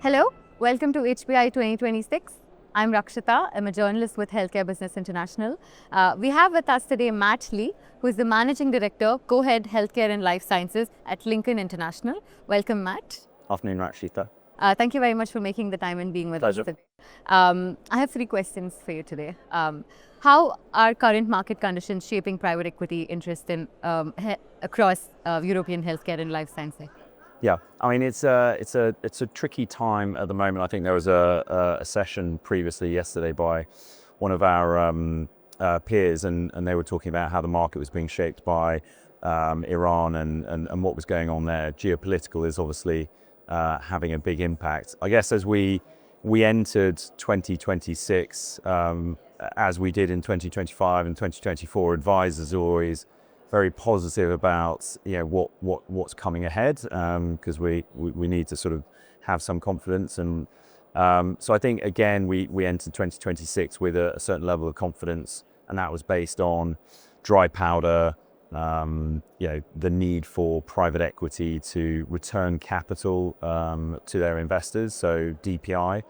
Hello, welcome to HBI 2026. I'm Rakshitha. I'm a journalist with Healthcare Business International. We have with us today Matt Lee, who is the Managing Director, Co-Head Healthcare and Life Sciences at Lincoln International. Welcome, Matt. Afternoon, Rakshitha. Thank you very much for making the time and being with Pleasure. us today. I have three questions for you today. How are current market conditions shaping private equity interest in across European healthcare and life sciences? Yeah, I mean it's a tricky time at the moment. I think there was a session previously yesterday by one of our peers, and they were talking about how the market was being shaped by Iran and what was going on there. Geopolitical is obviously having a big impact. I guess as we entered 2026, as we did in 2025 and 2024, advisors are always very positive about what's coming ahead, because we need to sort of have some confidence, and so I think again we entered 2026 with a certain level of confidence, and that was based on dry powder, the need for private equity to return capital to their investors, so DPI,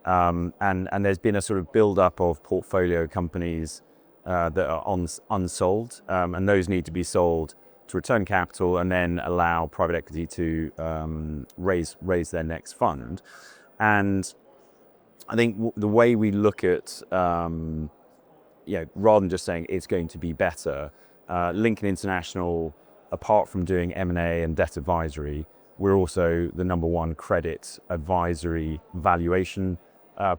and there's been a sort of build-up of portfolio companies that are unsold, and those need to be sold to return capital and then allow private equity to raise their next fund. And I think the way we look at, rather than just saying it's going to be better, Lincoln International, apart from doing M&A and debt advisory, we're also the #1 credit advisory valuation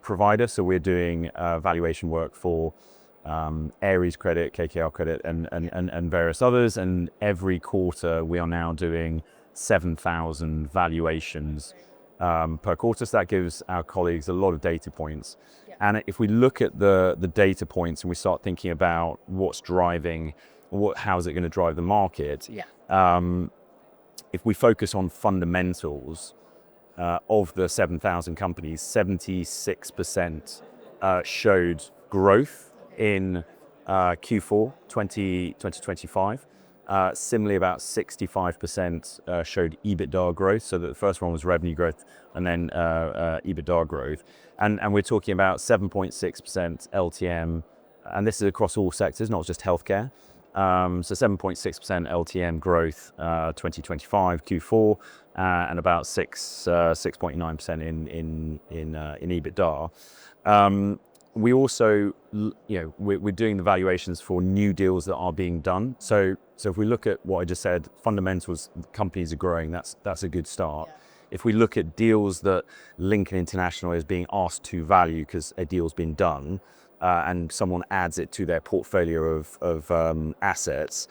provider. So we're doing valuation work for Ares Credit, KKR Credit, and various others. And every quarter we are now doing 7,000 valuations per quarter. So that gives our colleagues a lot of data points. Yeah. And if we look at the data points and we start thinking about what's driving, how is it going to drive the market? Yeah. If we focus on fundamentals of the 7,000 companies, 76% showed growth in Q4 2025. Similarly, about 65% showed EBITDA growth. So that the first one was revenue growth and then EBITDA growth. And we're talking about 7.6% LTM, and this is across all sectors, not just healthcare. So 7.6% LTM growth 2025 Q4, and about 6.9% in EBITDA. We also, we're doing the valuations for new deals that are being done. So if we look at what I just said, fundamentals, companies are growing, that's a good start. Yeah. If we look at deals that Lincoln International is being asked to value because a deal's been done, and someone adds it to their portfolio of assets,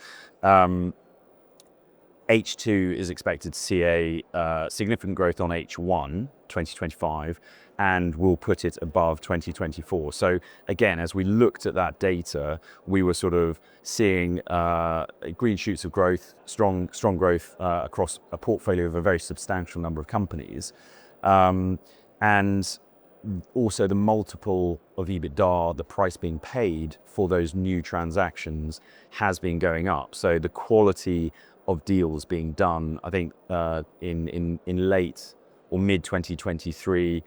H2 is expected to see a significant growth on H1 2025, and we'll put it above 2024. So again, as we looked at that data, we were sort of seeing green shoots of growth, strong growth across a portfolio of a very substantial number of companies, and also the multiple of EBITDA, the price being paid for those new transactions, has been going up. So the quality of deals being done, I think in late or mid 2023,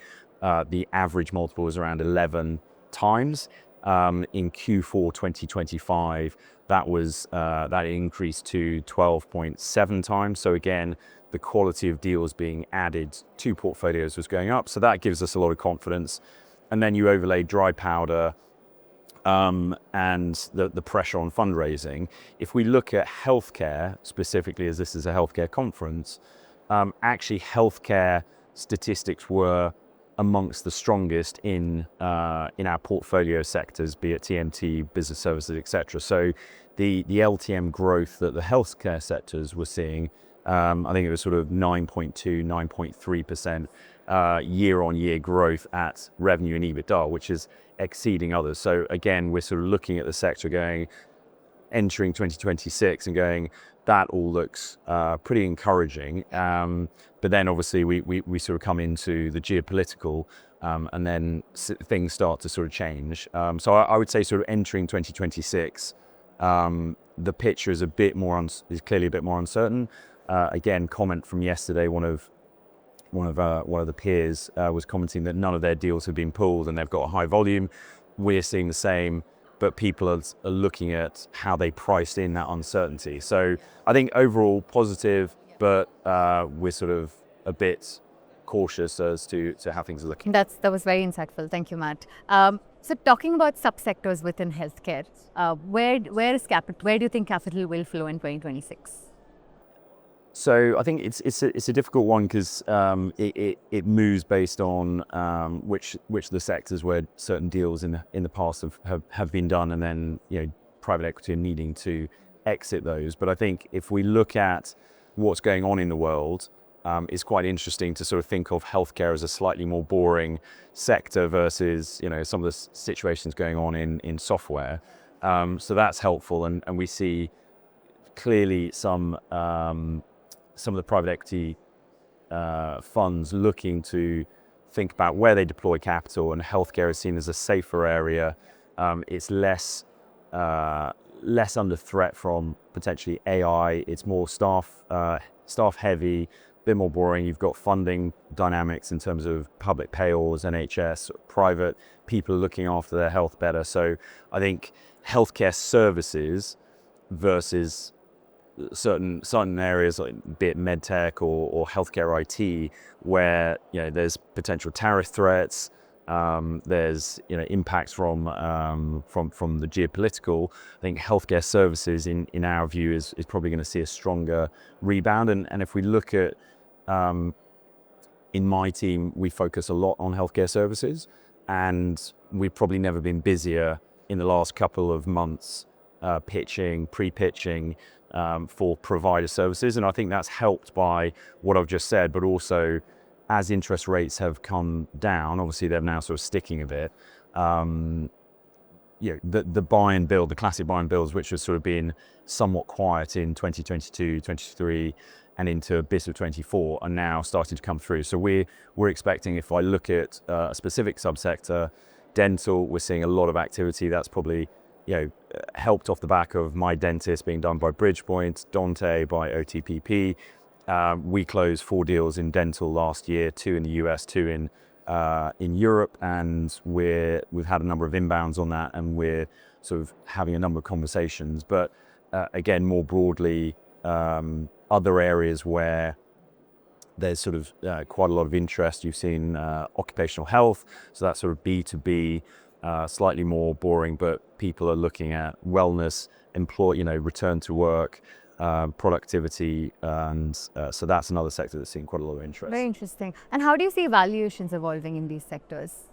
the average multiple was around 11 times. In Q4 2025, that increased to 12.7 times. So again, the quality of deals being added to portfolios was going up. So that gives us a lot of confidence. And then you overlay dry powder and the pressure on fundraising. If we look at healthcare specifically, as this is a healthcare conference, actually healthcare statistics were amongst the strongest in our portfolio sectors, be it TMT, business services, etc. So the LTM growth that the healthcare sectors were seeing, I think it was sort of 9.2, 9.3% year-on-year growth at revenue and EBITDA, which is exceeding others. So again, we're sort of looking at the sector entering 2026 and going, that all looks pretty encouraging. But then obviously we sort of come into the geopolitical, and then things start to sort of change. So I would say sort of entering 2026, the picture is clearly a bit more uncertain. Again, comment from yesterday, one of one of the peers was commenting that none of their deals have been pulled and they've got a high volume. We're seeing the same, but people are looking at how they priced in that uncertainty. So I think overall positive, but we're sort of a bit cautious as to how things are looking. That was very insightful. Thank you, Matt. So talking about subsectors within healthcare, where do you think capital will flow in 2026? So I think it's a difficult one because it moves based on which of the sectors where certain deals in the past have been done, and then private equity are needing to exit those. But I think if we look at what's going on in the world, it's quite interesting to sort of think of healthcare as a slightly more boring sector versus some of the situations going on in software. So that's helpful, and we see clearly some of the private equity funds looking to think about where they deploy capital, and healthcare is seen as a safer area. It's less under threat from potentially AI. It's more staff heavy, a bit more boring. You've got funding dynamics in terms of public payers, NHS, private people looking after their health better. So I think healthcare services versus certain areas, like be it medtech or healthcare IT, where there's potential tariff threats, there's impacts from the geopolitical. I think healthcare services, in our view, is probably going to see a stronger rebound. And if we look at in my team, we focus a lot on healthcare services, and we've probably never been busier in the last couple of months pre-pitching for provider services. And I think that's helped by what I've just said, but also as interest rates have come down, obviously they're now sort of sticking a bit. The buy and build, the classic buy and builds, which has sort of been somewhat quiet in 2022, 23, and into a bit of 24, are now starting to come through. So we're expecting, if I look at a specific subsector, dental, we're seeing a lot of activity. That's probably helped off the back of My Dentist being done by Bridgepoint, Dante by OTPP. We closed 4 deals in dental last year, 2 in the US, 2 in Europe, and we've had a number of inbounds on that, and we're sort of having a number of conversations. But again, more broadly, other areas where there's sort of quite a lot of interest. You've seen occupational health, so that's sort of B2B, slightly more boring, but people are looking at wellness, return to work, productivity, and so that's another sector that's seeing quite a lot of interest. Very interesting. And how do you see valuations evolving in these sectors?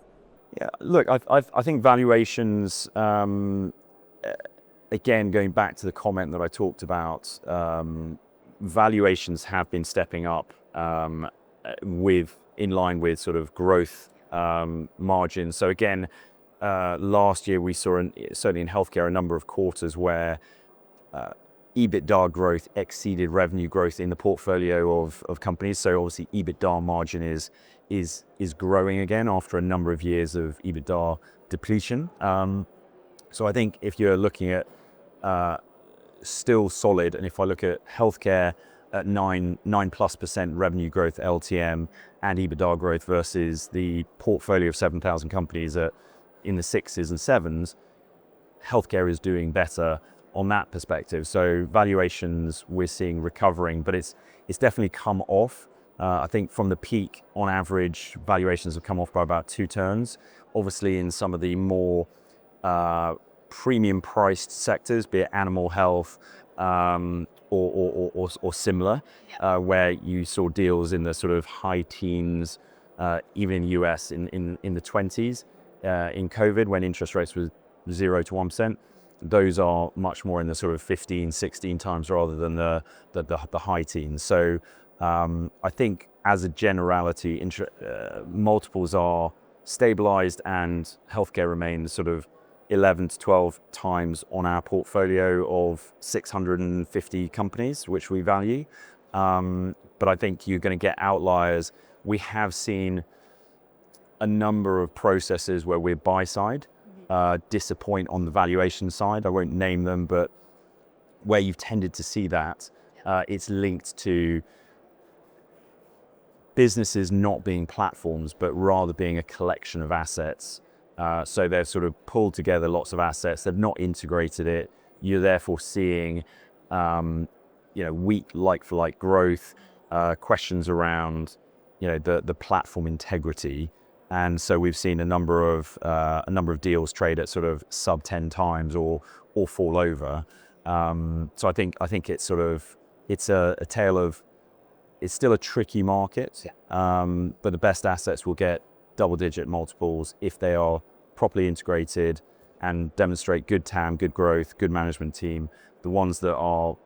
Yeah, look, I think valuations, again, going back to the comment that I talked about, valuations have been stepping up in line with sort of growth margins. So again, last year we saw, certainly in healthcare, a number of quarters where EBITDA growth exceeded revenue growth in the portfolio of companies. So obviously EBITDA margin is growing again after a number of years of EBITDA depletion. So I think if you're looking at still solid, and if I look at healthcare at 9+% revenue growth LTM and EBITDA growth versus the portfolio of 7,000 companies in the 6s and 7s, healthcare is doing better on that perspective. So valuations we're seeing recovering, but it's definitely come off. I think from the peak, on average, valuations have come off by about 2 turns. Obviously, in some of the more premium priced sectors, be it animal health or similar, where you saw deals in the sort of high teens, even in the US in the 20s. In COVID, when interest rates were 0 to 1%, those are much more in the sort of 15, 16 times rather than the high teens. So I think as a generality, multiples are stabilized, and healthcare remains sort of 11 to 12 times on our portfolio of 650 companies, which we value. But I think you're going to get outliers. We have seen a number of processes where we're buy side disappoint on the valuation side. I won't name them, but where you've tended to see that, it's linked to businesses not being platforms, but rather being a collection of assets. So they've sort of pulled together lots of assets, they've not integrated it. You're therefore seeing weak like-for-like growth, questions around the platform integrity. And so we've seen a number of deals trade at sort of sub 10 times or fall over. So I think it's a tale of, it's still a tricky market, but the best assets will get double-digit multiples if they are properly integrated and demonstrate good TAM, good growth, good management team. The ones that are,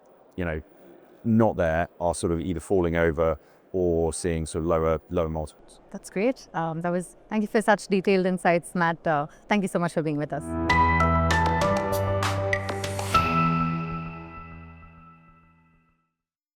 not there are sort of either falling over or seeing sort of lower multiples. That's great. Thank you for such detailed insights, Matt. Thank you so much for being with us.